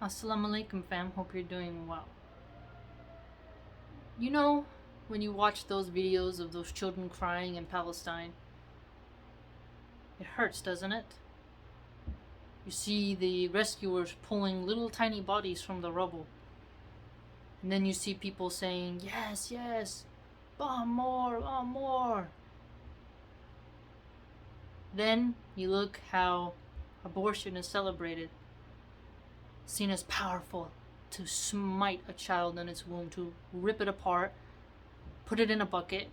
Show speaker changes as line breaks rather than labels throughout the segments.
Assalamu alaikum fam, hope you're doing well. You know, when you watch those videos of those children crying in Palestine, it hurts, doesn't it? You see the rescuers pulling little tiny bodies from the rubble. And then you see people saying, yes, yes, bomb more, bomb more. Then you look how abortion is celebrated, seen as powerful, to smite a child in its womb, to rip it apart, put it in a bucket,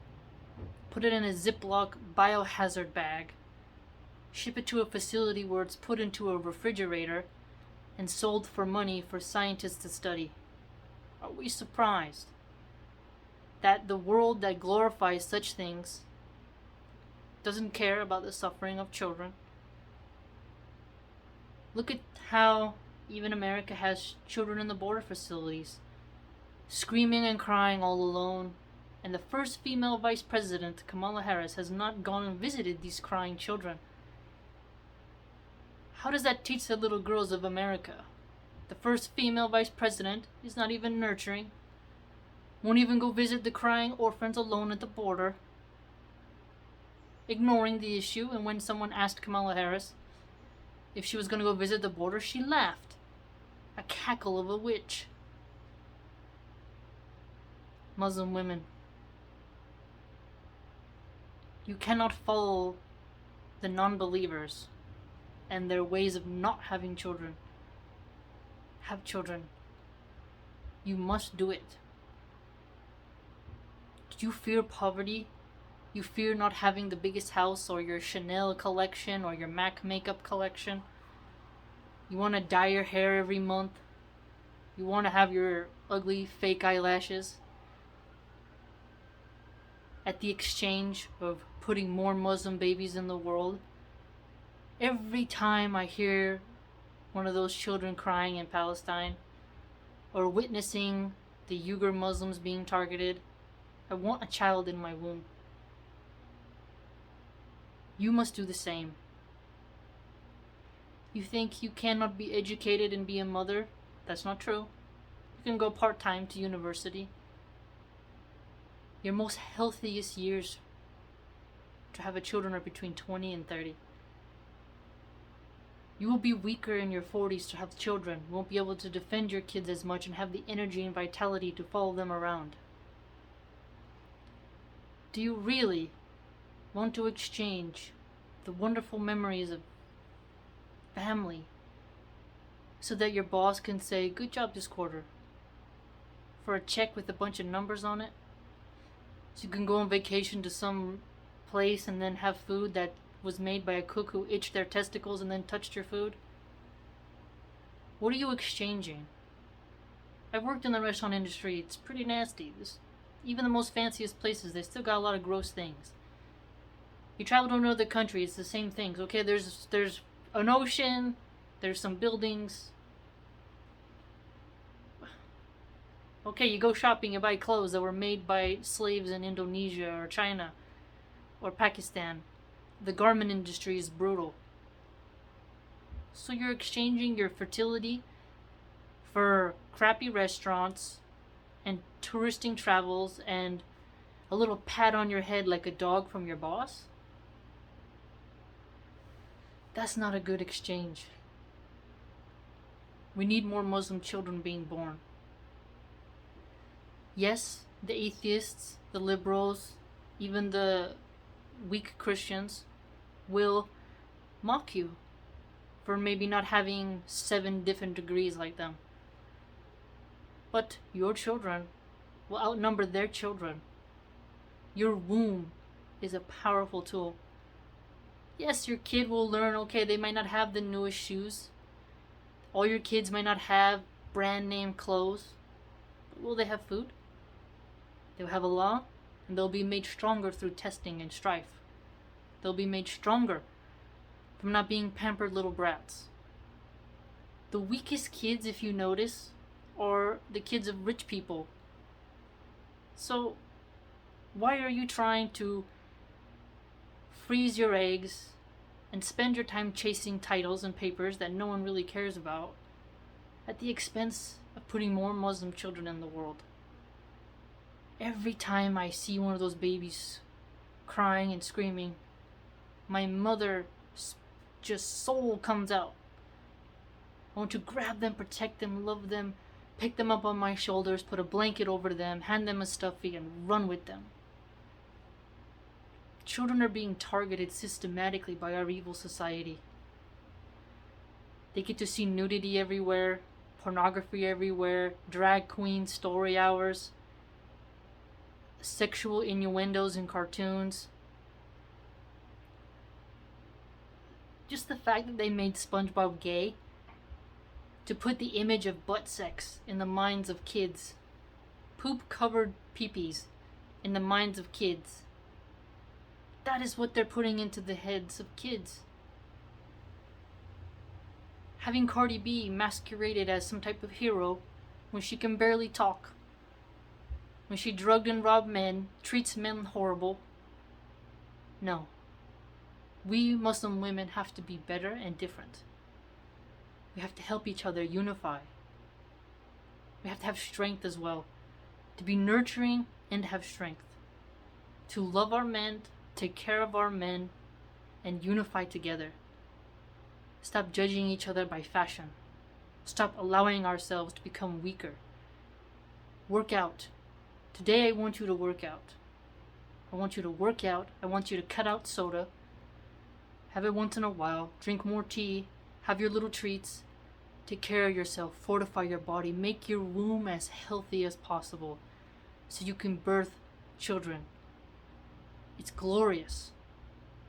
put it in a Ziploc biohazard bag, ship it to a facility where it's put into a refrigerator and sold for money for scientists to study. Are we surprised that the world that glorifies such things doesn't care about the suffering of children? Look at how even America has children in the border facilities, screaming and crying all alone, and the first female vice president, Kamala Harris, has not gone and visited these crying children. How does that teach the little girls of America? The first female vice president is not even nurturing, won't even go visit the crying orphans alone at the border, ignoring the issue. And when someone asked Kamala Harris if she was going to go visit the border, she laughed. A cackle of a witch. Muslim women, you cannot follow the non-believers and their ways of not having children. Have children. You must do it. Do you fear poverty? You fear not having the biggest house or your Chanel collection or your MAC makeup collection? You want to dye your hair every month? You want to have your ugly fake eyelashes? At the exchange of putting more Muslim babies in the world? Every time I hear one of those children crying in Palestine or witnessing the Uyghur Muslims being targeted, I want a child in my womb. You must do the same. You think you cannot be educated and be a mother? That's not true. You can go part-time to university. Your most healthiest years to have a children are between 20 and 30. You will be weaker in your 40s to have children. You won't be able to defend your kids as much and have the energy and vitality to follow them around. Do you really want to exchange the wonderful memories of family so that your boss can say, good job this quarter, for a check with a bunch of numbers on it? So you can go on vacation to some place and then have food that was made by a cook who itched their testicles and then touched your food? What are you exchanging? I've worked in the restaurant industry. It's pretty nasty. Even the most fanciest places, they still got a lot of gross things. You travel to another country, it's the same things. Okay, there's an ocean, there's some buildings. Okay, you go shopping, you buy clothes that were made by slaves in Indonesia or China or Pakistan. The garment industry is brutal. So you're exchanging your fertility for crappy restaurants and touristing travels and a little pat on your head like a dog from your boss? That's not a good exchange. We need more Muslim children being born. Yes, the atheists, the liberals, even the weak Christians will mock you for maybe not having 7 different degrees like them. But your children will outnumber their children. Your womb is a powerful tool. Yes, your kid will learn, okay, they might not have the newest shoes. All your kids might not have brand name clothes. But will they have food? They'll have Allah, and they'll be made stronger through testing and strife. They'll be made stronger from not being pampered little brats. The weakest kids, if you notice, are the kids of rich people. So, why are you trying to freeze your eggs and spend your time chasing titles and papers that no one really cares about at the expense of putting more Muslim children in the world. Every time I see one of those babies crying and screaming, my mother just soul comes out. I want to grab them, protect them, love them, pick them up on my shoulders, put a blanket over them, hand them a stuffy, and run with them. Children are being targeted systematically by our evil society. They get to see nudity everywhere, pornography everywhere, drag queen story hours, sexual innuendos in cartoons. Just the fact that they made SpongeBob gay to put the image of butt sex in the minds of kids, poop-covered peepees in the minds of kids. That is what they're putting into the heads of kids. Having Cardi B masqueraded as some type of hero when she can barely talk, when she drugged and robbed men, treats men horrible. No. We Muslim women have to be better and different. We have to help each other unify. We have to have strength as well. To be nurturing and have strength. To love our men, take care of our men, and unify together. Stop judging each other by fashion. Stop allowing ourselves to become weaker. Work out. Today I want you to work out. I want you to work out. I want you to cut out soda. Have it once in a while. Drink more tea. Have your little treats. Take care of yourself. Fortify your body. Make your womb as healthy as possible so you can birth children. It's glorious.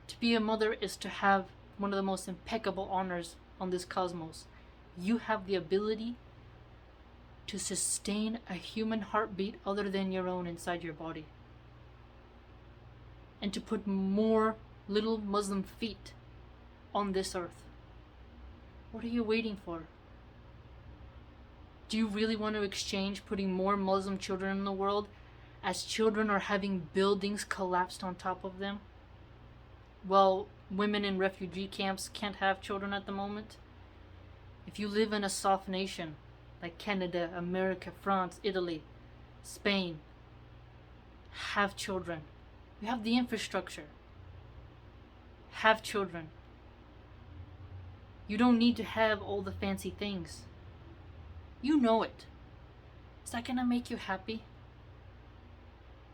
To be a mother is to have one of the most impeccable honors on this cosmos. You have the ability to sustain a human heartbeat other than your own inside your body. And to put more little Muslim feet on this earth. What are you waiting for? Do you really want to exchange putting more Muslim children in the world as children are having buildings collapsed on top of them? Well, women in refugee camps can't have children at the moment. If you live in a soft nation like Canada, America, France, Italy, Spain, have children. You have the infrastructure. Have children. You don't need to have all the fancy things. You know it. Is that gonna make you happy?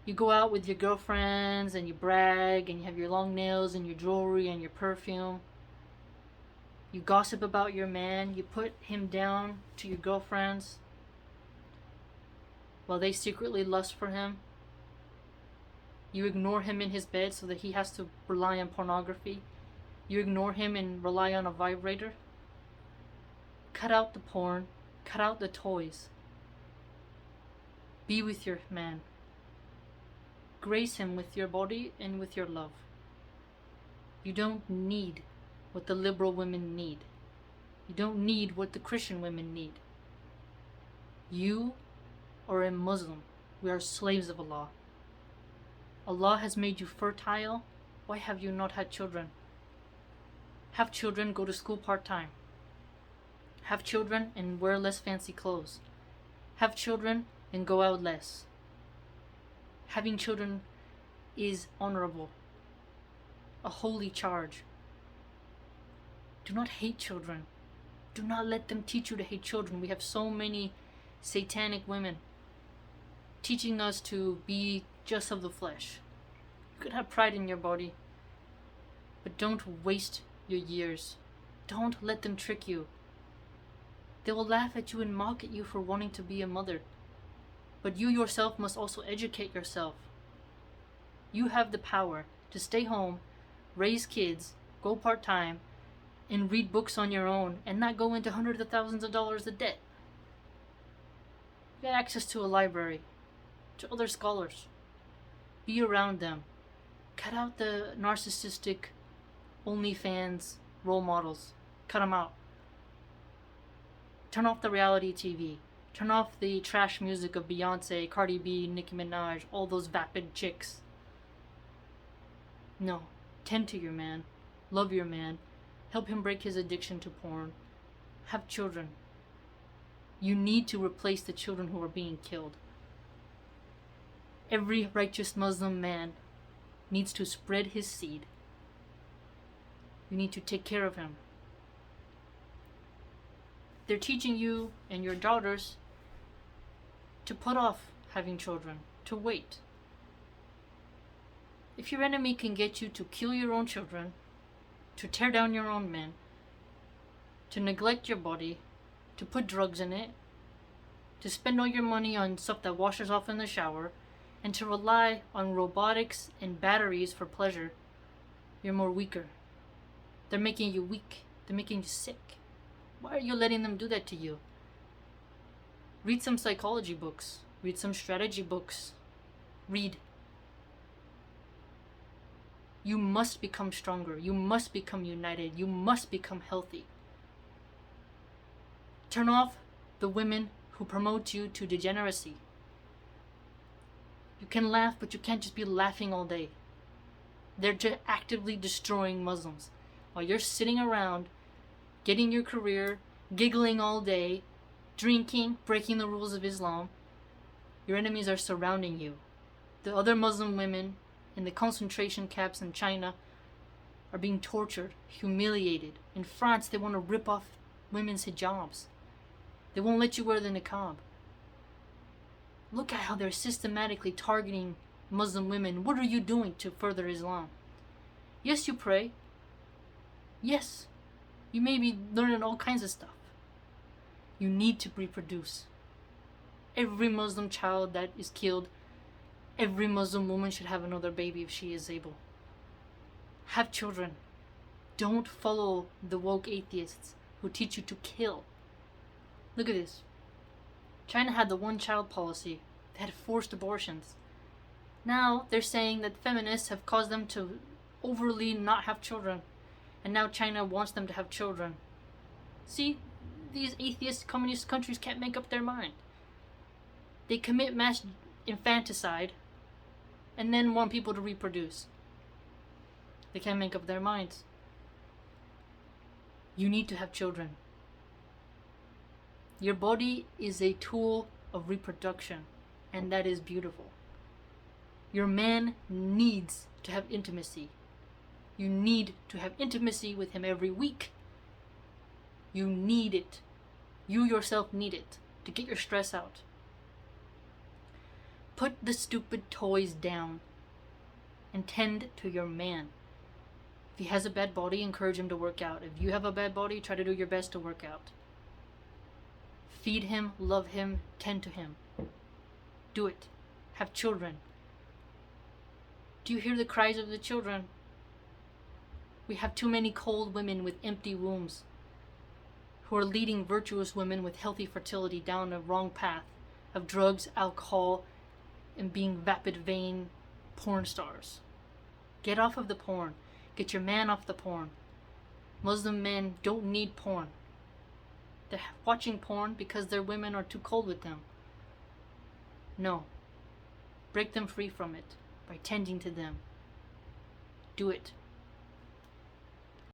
You go out with your girlfriends and you brag and you have your long nails and your jewelry and your perfume. You gossip about your man. You put him down to your girlfriends while they secretly lust for him. You ignore him in his bed so that he has to rely on pornography. You ignore him and rely on a vibrator. Cut out the porn. Cut out the toys. Be with your man. Grace him with your body and with your love. You don't need what the liberal women need. You don't need what the Christian women need. You are a Muslim. We are slaves of Allah. Allah has made you fertile. Why have you not had children? Have children, go to school part-time. Have children and wear less fancy clothes. Have children and go out less. Having children is honorable, a holy charge. Do not hate children. Do not let them teach you to hate children. We have so many satanic women teaching us to be just of the flesh. You could have pride in your body, but don't waste your years. Don't let them trick you. They will laugh at you and mock at you for wanting to be a mother. But you yourself must also educate yourself. You have the power to stay home, raise kids, go part-time, and read books on your own and not go into hundreds of thousands of dollars of debt. You got access to a library, to other scholars. Be around them. Cut out the narcissistic OnlyFans role models. Cut them out. Turn off the reality TV. Turn off the trash music of Beyonce, Cardi B, Nicki Minaj, all those vapid chicks. No. Tend to your man. Love your man. Help him break his addiction to porn. Have children. You need to replace the children who are being killed. Every righteous Muslim man needs to spread his seed. You need to take care of him. They're teaching you and your daughters to put off having children, to wait. If your enemy can get you to kill your own children, to tear down your own men, to neglect your body, to put drugs in it, to spend all your money on stuff that washes off in the shower, and to rely on robotics and batteries for pleasure, you're more weaker. They're making you weak. They're making you sick. Why are you letting them do that to you? Read some psychology books. Read some strategy books. Read. You must become stronger. You must become united. You must become healthy. Turn off the women who promote you to degeneracy. You can laugh, but you can't just be laughing all day. They're just actively destroying Muslims. While you're sitting around, getting your career, giggling all day, drinking, breaking the rules of Islam, your enemies are surrounding you. The other Muslim women in the concentration camps in China are being tortured, humiliated. In France, they want to rip off women's hijabs. They won't let you wear the niqab. Look at how they're systematically targeting Muslim women. What are you doing to further Islam? Yes, you pray. Yes, you may be learning all kinds of stuff. You need to reproduce. Every Muslim child that is killed, every Muslim woman should have another baby if she is able. Have children. Don't follow the woke atheists who teach you to kill. Look at this. China had the one-child policy. They had forced abortions. Now they're saying that feminists have caused them to overly not have children. And now China wants them to have children. See, these atheist communist countries can't make up their mind. They commit mass infanticide and then want people to reproduce. They can't make up their minds. You need to have children. Your body is a tool of reproduction, and that is beautiful. Your man needs to have intimacy. You need to have intimacy with him every week. You need it. You yourself need it to get your stress out. Put the stupid toys down and tend to your man. If he has a bad body, encourage him to work out. If you have a bad body, try to do your best to work out. Feed him, love him, tend to him. Do it. Have children. Do you hear the cries of the children? We have too many cold women with empty wombs who are leading virtuous women with healthy fertility down a wrong path of drugs, alcohol, and being vapid vein porn stars. Get off of the porn. Get your man off the porn. Muslim men don't need porn. They're watching porn because their women are too cold with them. No. Break them free from it by tending to them. Do it.